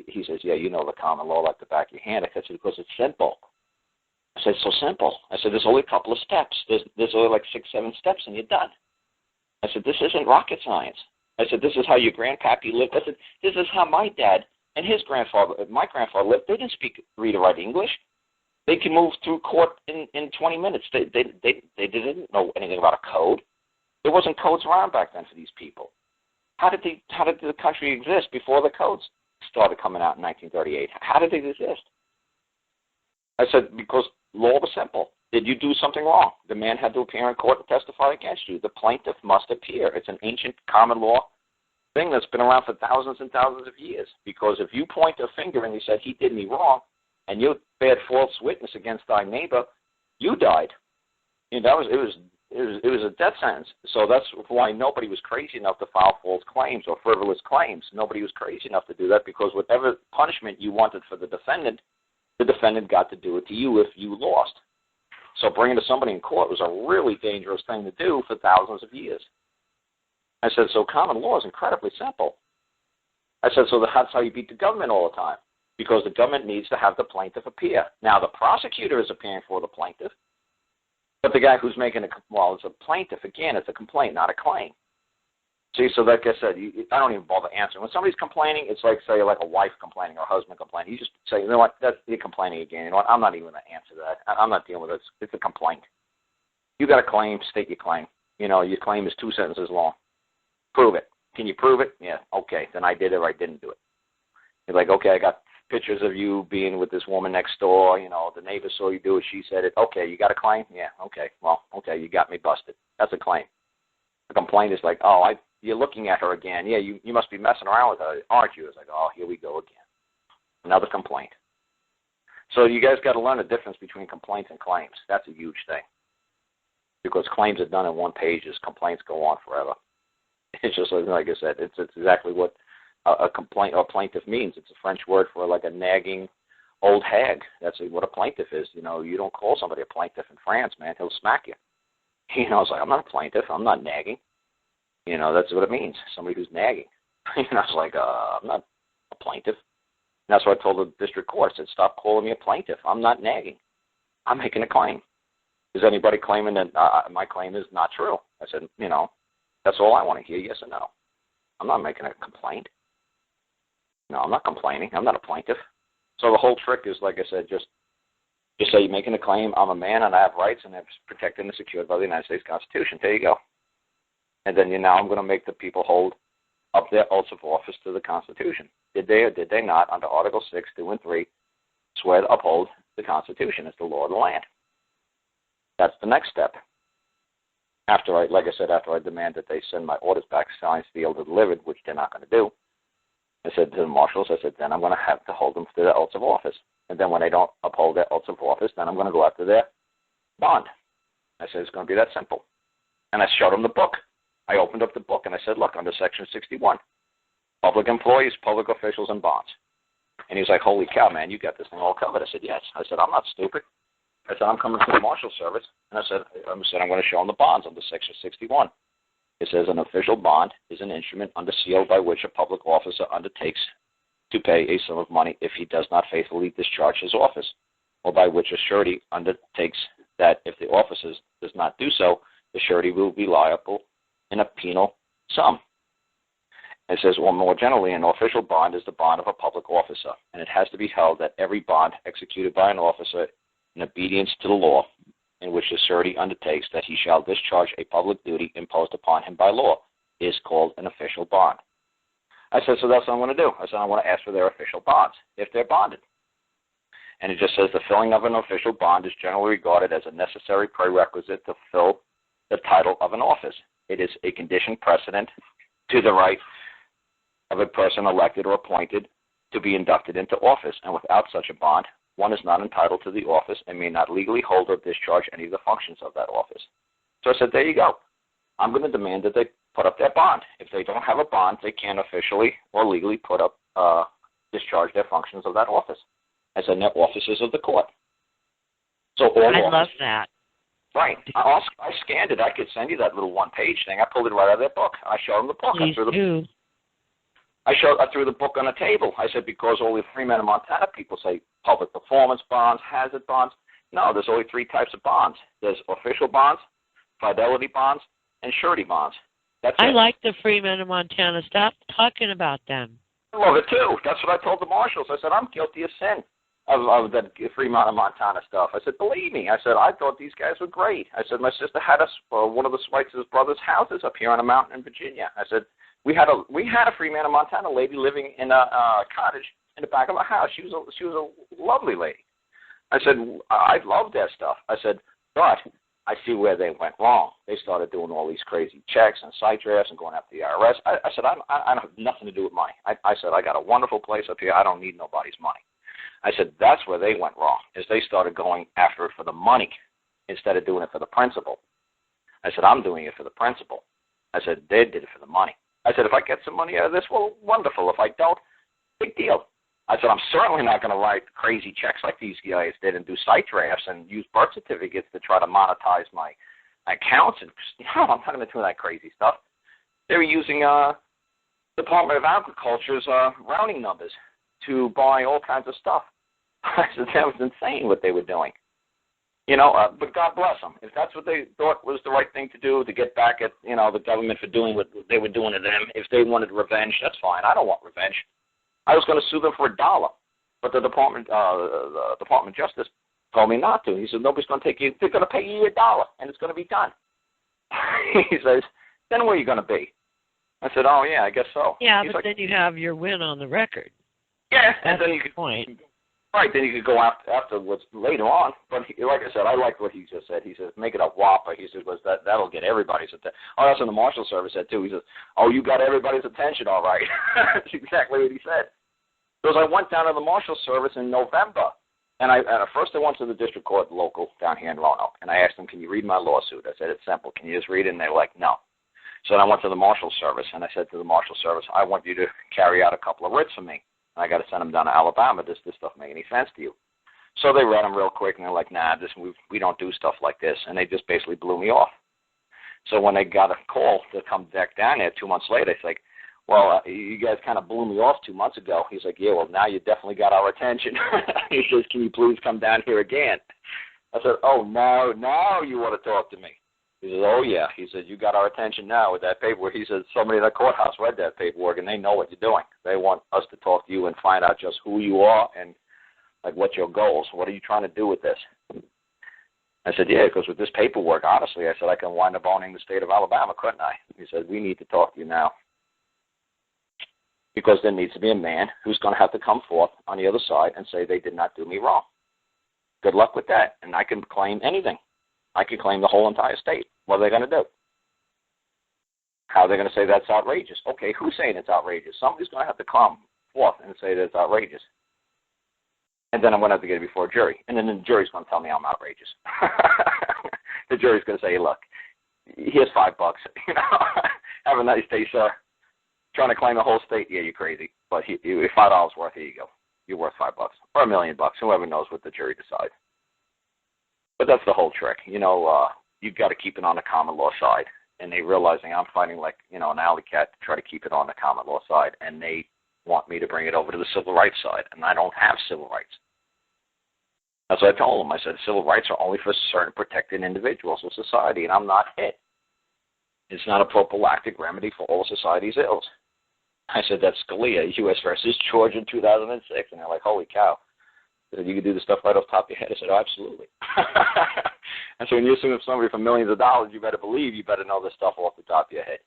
He says, yeah, you know the common law like the back of your hand. I said, because it's simple. I said, so simple. I said, there's only a couple of steps. There's only like 6, 7 steps, and you're done. I said, this isn't rocket science. I said, this is how your grandpappy lived. I said, this is how my dad and my grandfather lived. They didn't read or write English. They can move through court in 20 minutes. They didn't know anything about a code. There wasn't codes around back then for these people. How did the country exist before the codes started coming out in 1938? How did they exist? I said, because law was simple. Did you do something wrong? The man had to appear in court and testify against you. The plaintiff must appear. It's an ancient common law thing that's been around for thousands and thousands of years. Because if you point a finger and you said he did me wrong, and you bear false witness against thy neighbor, you died. You know, it was a death sentence. So that's why nobody was crazy enough to file false claims or frivolous claims. Nobody was crazy enough to do that, because whatever punishment you wanted for the defendant got to do it to you if you lost. So bringing to somebody in court was a really dangerous thing to do for thousands of years. I said, so common law is incredibly simple. I said, so that's how you beat the government all the time, because the government needs to have the plaintiff appear. Now, the prosecutor is appearing for the plaintiff, but the guy who's making it's a plaintiff. Again, it's a complaint, not a claim. See, so like I said, I don't even bother answering. When somebody's complaining, it's like, say, like a wife complaining or a husband complaining. You just say, you know what, you're complaining again. You know what, I'm not even going to answer that. I'm not dealing with it. It's a complaint. You got a claim, state your claim. You know, your claim is 2 sentences long. Prove it. Can you prove it? Yeah, okay, then I did it or I didn't do it. You're like, okay, I got pictures of you being with this woman next door. You know, the neighbor saw you do it. She said it. Okay, you got a claim? Yeah, okay. Well, okay, you got me busted. That's a claim. A complaint is like, you're looking at her again. Yeah, you must be messing around with her, aren't you? It's like, here we go again. Another complaint. So you guys got to learn the difference between complaints and claims. That's a huge thing. Because claims are done in one page, complaints go on forever. It's just like I said, it's exactly what a complaint or plaintiff means. It's a French word for like a nagging old hag. That's what a plaintiff is. You know, you don't call somebody a plaintiff in France, man. He'll smack you. You know, it's like, I'm not a plaintiff. I'm not nagging. You know, that's what it means, somebody who's nagging. You know, it's like, I'm not a plaintiff. And that's what I told the district court. I said, stop calling me a plaintiff. I'm not nagging. I'm making a claim. Is anybody claiming that my claim is not true? I said, you know, that's all I want to hear, yes or no. I'm not making a complaint. No, I'm not complaining. I'm not a plaintiff. So the whole trick is, like I said, just say you're making a claim. I'm a man and I have rights and I'm protected and secured by the United States Constitution. There you go. And then I'm going to make the people hold up their oaths of office to the Constitution. Did they or did they not, under Article 6, 2, and 3, swear to uphold the Constitution as the law of the land? That's the next step. After I demand that they send my orders back signed, sealed, and delivered, which they're not going to do, I said to the marshals, then I'm going to have to hold them to their oaths of office. And then when they don't uphold their oaths of office, then I'm going to go after their bond. I said, it's going to be that simple. And I showed them the book. I opened up the book and I said, look, under Section 61, public employees, public officials, and bonds. And he's like, holy cow, man, you got this thing all covered. I said, yes. I said, I'm not stupid. I said, I'm coming from the Marshal Service. And I said, I'm going to show them the bonds under Section 61. It says an official bond is an instrument under seal by which a public officer undertakes to pay a sum of money if he does not faithfully discharge his office, or by which a surety undertakes that if the officer does not do so, the surety will be liable in a penal sum. It says, or more generally, an official bond is the bond of a public officer, and it has to be held that every bond executed by an officer in obedience to the law, in which the surety undertakes that he shall discharge a public duty imposed upon him by law, is called an official bond. I said, so that's what I'm going to do. I said, I want to ask for their official bonds, if they're bonded. And it just says the filling of an official bond is generally regarded as a necessary prerequisite to fill the title of an office. It is a condition precedent to the right of a person elected or appointed to be inducted into office, and without such a bond, one is not entitled to the office and may not legally hold or discharge any of the functions of that office. So I said, there you go. I'm going to demand that they put up their bond. If they don't have a bond, they can't officially or legally put up, discharge their functions of that office. I said, they're officers of the court. So all I love that. Right. I scanned it. I could send you that little one-page thing. I pulled it right out of their book. I showed them the book. Please do. I threw the book on the table. I said, because only 3 men in Montana people say public performance bonds, hazard bonds. No, there's only 3 types of bonds. There's official bonds, fidelity bonds, and surety bonds. That's it. I like the free men of Montana. Stop talking about them. I love it too. That's what I told the marshals. I said, I'm guilty of sin of that Fremont and Montana stuff. I said, believe me. I said, I thought these guys were great. I said, my sister had one of the Schweitzer's brothers' houses up here on a mountain in Virginia. I said, we had a Fremont and Montana lady living in a cottage in the back of our house. She was a lovely lady. I said, I love that stuff. I said, but I see where they went wrong. They started doing all these crazy checks and site drafts and going after the IRS. I said, I don't have nothing to do with money. I said, I got a wonderful place up here. I don't need nobody's money. I said, that's where they went wrong, is they started going after it for the money instead of doing it for the principle. I said, I'm doing it for the principle. I said, they did it for the money. I said, if I get some money out of this, well, wonderful. If I don't, big deal. I said, I'm certainly not going to write crazy checks like these guys did and do site drafts and use birth certificates to try to monetize my accounts. And, I'm not going to do that crazy stuff. They were using Department of Agriculture's rounding numbers to buy all kinds of stuff. I said, that was insane what they were doing. But God bless them. If that's what they thought was the right thing to do, to get back at, the government for doing what they were doing to them, if they wanted revenge, that's fine. I don't want revenge. I was going to sue them for $1, but the Department of Justice told me not to. He said, nobody's going to take you. They're going to pay you $1, and it's going to be done. He says, then where are you going to be? I said, oh, yeah, I guess so. Yeah, but then you have your win on the record. Yeah, that's and then you could point. Right, then you could go afterwards later on. But like I said, I like what he just said. He says, make it a whopper. He says, that'll get everybody's attention. Oh, that's what the Marshal Service said, too. He says, oh, you got everybody's attention, all right. That's exactly what he said. Because I went down to the Marshal Service in November, and first I went to the district court local down here in Roanoke, and I asked them, can you read my lawsuit? I said, it's simple. Can you just read it? And they were like, no. So then I went to the Marshal Service, and I said to the Marshal Service, I want you to carry out a couple of writs for me. And I got to send them down to Alabama. Does this stuff make any sense to you? So they read them real quick, and they're like, nah, we don't do stuff like this. And they just basically blew me off. So when they got a call to come back down there 2 months later, it's like, well, you guys kind of blew me off 2 months ago. He's like, yeah, well, now you definitely got our attention. He says, can you please come down here again? I said, oh, now you want to talk to me. He says, oh, yeah. He said, you got our attention now with that paperwork. He said, somebody in the courthouse read that paperwork, and they know what you're doing. They want us to talk to you and find out just who you are and, like, what's your goals. What are you trying to do with this? I said, yeah, because with this paperwork, honestly, I said, I can wind up owning the state of Alabama, couldn't I? He said, we need to talk to you now. Because there needs to be a man who's going to have to come forth on the other side and say they did not do me wrong. Good luck with that. And I can claim anything. I could claim the whole entire state. What are they going to do? How are they going to say that's outrageous? Okay, who's saying it's outrageous? Somebody's going to have to come forth and say that it's outrageous. And then I'm going to have to get it before a jury. And then the jury's going to tell me I'm outrageous. The jury's going to say, look, here's $5. Have a nice day, sir. Trying to claim the whole state? Yeah, you're crazy. But $5 worth, here you go. You're worth $5 or $1 million. Whoever knows what the jury decides. But that's the whole trick. You've got to keep it on the common law side. And they realizing I'm fighting like, an alley cat to try to keep it on the common law side. And they want me to bring it over to the civil rights side. And I don't have civil rights. That's what I told them. I said, civil rights are only for certain protected individuals of society. And I'm not it. It's not a prophylactic remedy for all society's ills. I said, that's Scalia, U.S. versus Georgia in 2006. And they're like, holy cow. I said, you can do the stuff right off the top of your head. I said, oh, absolutely. And so when you assume somebody for millions of dollars, you better believe you better know this stuff off the top of your head.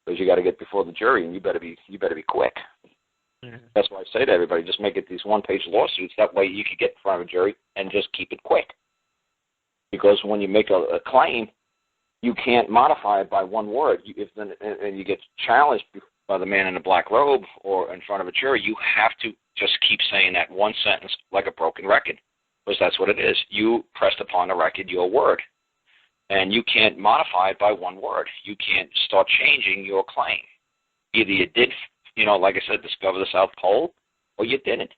Because you got to get before the jury, and you better be quick. Mm-hmm. That's why I say to everybody, just make it these one-page lawsuits. That way you can get in front of a jury and just keep it quick. Because when you make a claim, you can't modify it by one word. And you get challenged by the man in the black robe or in front of a jury, you have to just keep saying that one sentence like a broken record, because that's what it is. You pressed upon the record your word, and you can't modify it by one word. You can't start changing your claim. Either you did, like I said, discover the South Pole, or you didn't.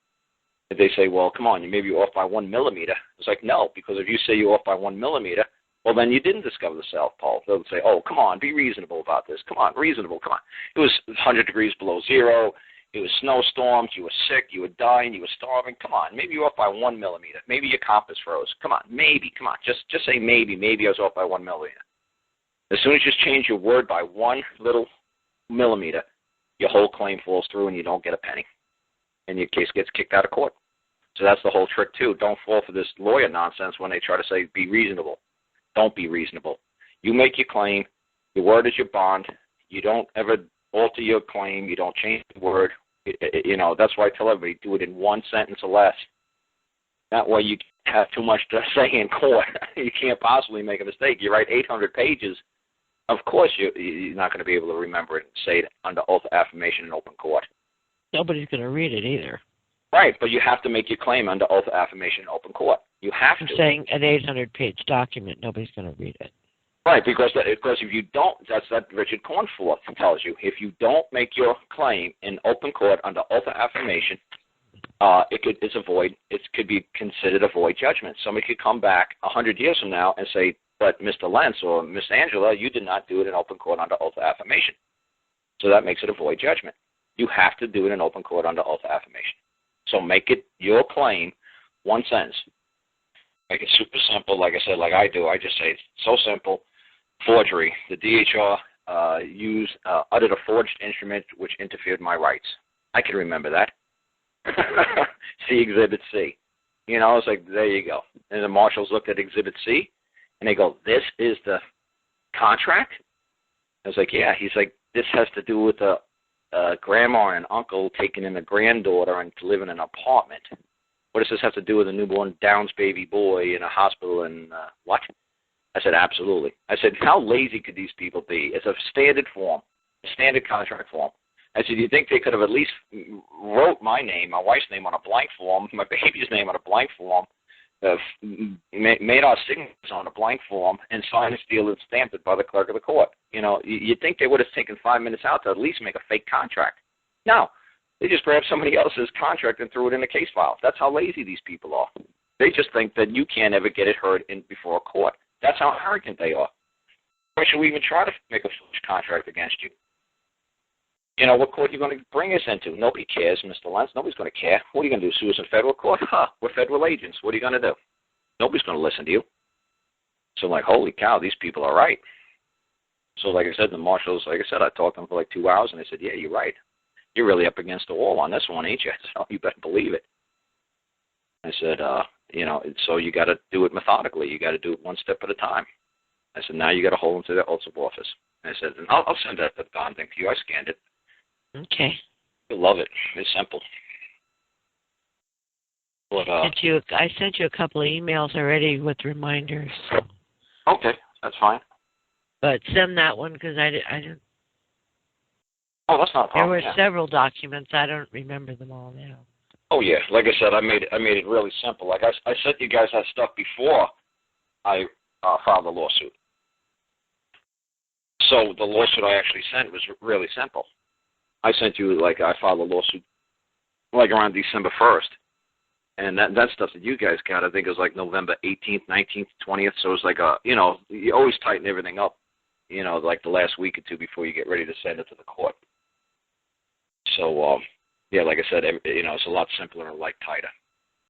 If they say, well, come on, maybe you're off by 1 millimeter. It's like, no, because if you say you're off by 1 millimeter, Well, then you didn't discover the South Pole. They'll say, oh, come on, be reasonable about this. Come on, reasonable, come on. It was 100 degrees below zero. It was snowstorms. You were sick. You were dying. You were starving. Come on, maybe you're off by 1 millimeter. Maybe your compass froze. Come on, maybe, come on. Just say maybe. Maybe I was off by 1 millimeter. As soon as you change your word by 1 little millimeter, your whole claim falls through and you don't get a penny. And your case gets kicked out of court. So that's the whole trick, too. Don't fall for this lawyer nonsense when they try to say be reasonable. Don't be reasonable. You make your claim. Your word is your bond. You don't ever alter your claim. You don't change the word. That's why I tell everybody, do it in 1 sentence or less. That way you have too much to say in court. You can't possibly make a mistake. You write 800 pages. Of course you're not going to be able to remember it and say it under oath of affirmation in open court. Nobody's going to read it either. Right, but you have to make your claim under oath of affirmation in open court. You have to. I'm saying an 800-page document, nobody's going to read it. Right, because if you don't, that's what Richard Cornforth tells you. If you don't make your claim in open court under oath of affirmation, it could be considered a void judgment. Somebody could come back 100 years from now and say, but Mr. Lentz or Miss Angela, you did not do it in open court under oath of affirmation. So that makes it a void judgment. You have to do it in open court under oath of affirmation. So make it your claim 1 sentence. Make it super simple, like I said, like I do. I just say it's so simple. Forgery. The DHR uttered a forged instrument which interfered with my rights. I can remember that. See Exhibit C. It's like, there you go. And the marshals looked at Exhibit C, and they go, this is the contract? I was like, yeah. He's like, this has to do with a grandma and uncle taking in a granddaughter and to live in an apartment. What does this have to do with a newborn Downs baby boy in a hospital and what? I said, absolutely. I said, how lazy could these people be? It's a standard form, a standard contract form. I said, you think they could have at least wrote my name, my wife's name on a blank form, my baby's name on a blank form, made our signatures on a blank form, and signed, sealed, and stamped it by the clerk of the court. You'd think they would have taken 5 minutes out to at least make a fake contract. No. They just grabbed somebody else's contract and threw it in the case file. That's how lazy these people are. They just think that you can't ever get it heard before a court. That's how arrogant they are. Why should we even try to make a foolish contract against you? What court are you going to bring us into? Nobody cares, Mr. Lentz. Nobody's going to care. What are you going to do, sue us in federal court? We're federal agents. What are you going to do? Nobody's going to listen to you. So I'm like, holy cow, these people are right. So like I said, the marshals, like I said, I talked to them for like 2 hours, and they said, yeah, you're right. You're really up against the wall on this one, ain't you? So you better believe it. I said, so you got to do it methodically. You got to do it 1 step at a time. I said, now you got to hold them to their oaths of office. I said, and I'll send that the bond thing to you. I scanned it. Okay. You'll love it. It's simple. But, I sent you a couple of emails already with reminders. Okay, that's fine. But send that one because I didn't. Oh, that's not a problem. There were several documents. I don't remember them all now. Oh yeah, like I said, I made it really simple. Like I sent you guys that stuff before I filed the lawsuit. So the lawsuit I actually sent was really simple. I sent you I filed a lawsuit around December 1st, and that stuff that you guys got, I think it was November 18th, 19th, 20th. So it was you always tighten everything up, the last week or two before you get ready to send it to the court. So yeah, like I said, it's a lot simpler and tighter.